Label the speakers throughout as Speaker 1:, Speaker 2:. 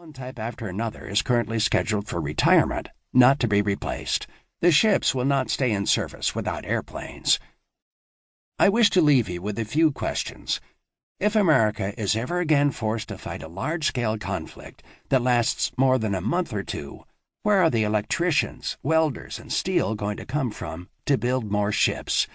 Speaker 1: One type after another is currently scheduled for retirement, not to be replaced. The ships will not stay in service without airplanes. I wish to leave you with a few questions. If America is ever again forced to fight a large-scale conflict that lasts more than a month or two, where are the electricians, welders, and steel going to come from to build more ships?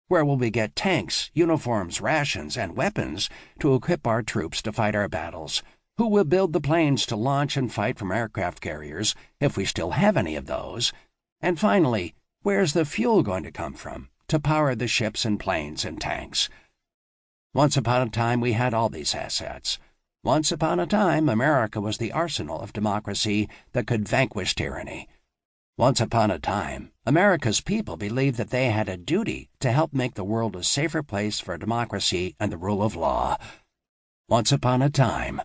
Speaker 1: Where will we get tanks, uniforms, rations, and weapons to equip our troops to fight our battles? Who will build the planes to launch and fight from aircraft carriers, if we still have any of those? And finally, where's the fuel going to come from to power the ships and planes and tanks? Once upon a time, we had all these assets. Once upon a time, America was the arsenal of democracy that could vanquish tyranny. Once upon a time, America's people believed that they had a duty to help make the world a safer place for democracy and the rule of law. Once upon a time.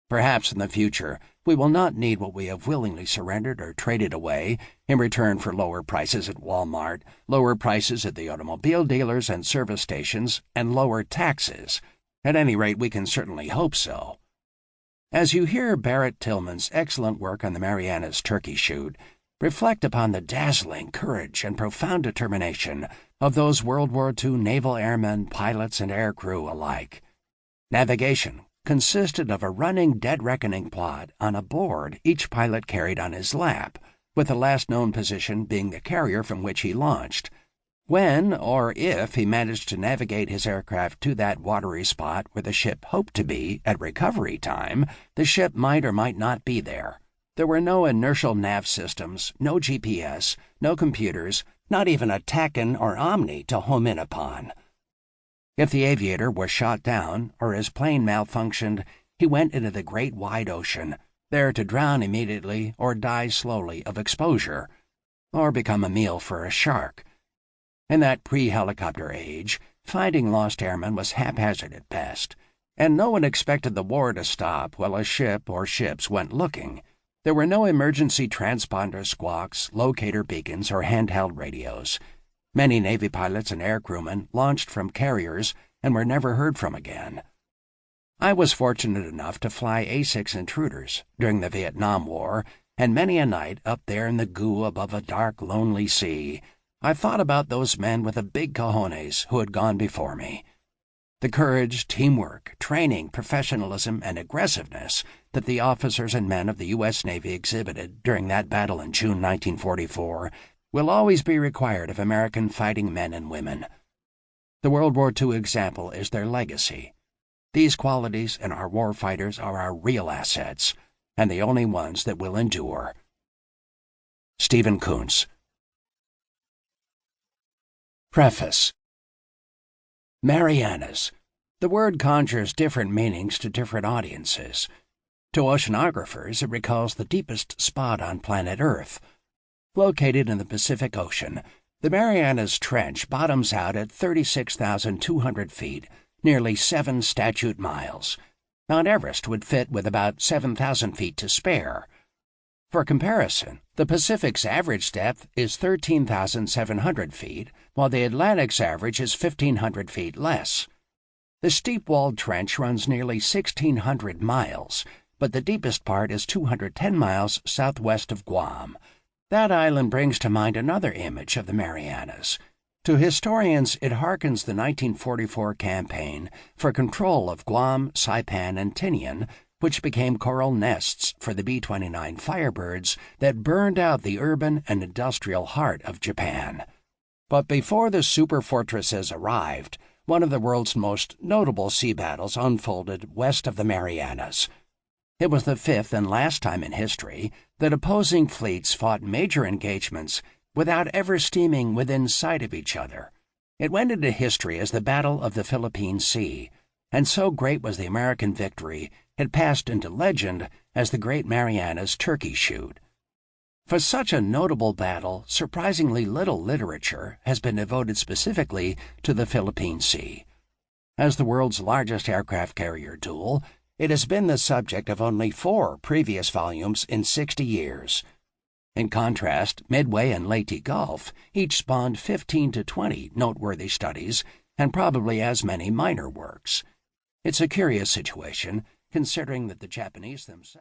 Speaker 1: Perhaps in the future, we will not need what we have willingly surrendered or traded away in return for lower prices at Walmart, lower prices at the automobile dealers and service stations, and lower taxes. At any rate, we can certainly hope so. As you hear Barrett Tillman's excellent work on the Marianas turkey shoot, reflect upon the dazzling courage and profound determination of those World War II naval airmen, pilots, and aircrew alike. Navigation consisted of a running dead reckoning plot on a board each pilot carried on his lap, with the last known position being the carrier from which he launched. When, or if, he managed to navigate his aircraft to that watery spot where the ship hoped to be at recovery time, the ship might or might not be there. There were no inertial nav systems, no GPS, no computers, not even a TACAN or Omni to home in upon. If the aviator was shot down or his plane malfunctioned, he went into the great wide ocean, there to drown immediately or die slowly of exposure, or become a meal for a shark. In that pre-helicopter age, finding lost airmen was haphazard at best, and no one expected the war to stop while a ship or ships went looking. There were no emergency transponder squawks, locator beacons, or handheld radios. Many Navy pilots and aircrewmen launched from carriers and were never heard from again. I was fortunate enough to fly A-6 intruders during the Vietnam War, and many a night up there in the goo above a dark, lonely sea, I thought about those men with the big cojones who had gone before me. The courage, teamwork, training, professionalism, and aggressiveness that the officers and men of the U.S. Navy exhibited during that battle in June 1944 will always be required of American fighting men and women. The World War II example is their legacy. These qualities in our war fighters are our real assets, and the only ones that will endure. Stephen Kuntz. Preface. Marianas. The word conjures different meanings to different audiences. To oceanographers, it recalls the deepest spot on planet Earth. Located in the Pacific Ocean, the Marianas Trench bottoms out at 36,200 feet, nearly 7 statute miles. Mount Everest would fit with about 7,000 feet to spare. For comparison, the Pacific's average depth is 13,700 feet, while the Atlantic's average is 1,500 feet less. The steep-walled trench runs nearly 1,600 miles, but the deepest part is 210 miles southwest of Guam. That island brings to mind another image of the Marianas. To historians, it harkens the 1944 campaign for control of Guam, Saipan, and Tinian, which became coral nests for the B-29 Firebirds that burned out the urban and industrial heart of Japan. But before the superfortresses arrived, one of the world's most notable sea battles unfolded west of the Marianas. It was the fifth and last time in history that opposing fleets fought major engagements without ever steaming within sight of each other. It went into history as the Battle of the Philippine Sea, and so great was the American victory, it passed into legend as the Great Marianas Turkey Shoot. For such a notable battle, surprisingly little literature has been devoted specifically to the Philippine Sea. As the world's largest aircraft carrier duel, it has been the subject of only 4 previous volumes in 60 years. In contrast, Midway and Leyte Gulf each spawned 15 to 20 noteworthy studies and probably as many minor works. It's a curious situation, considering that the Japanese themselves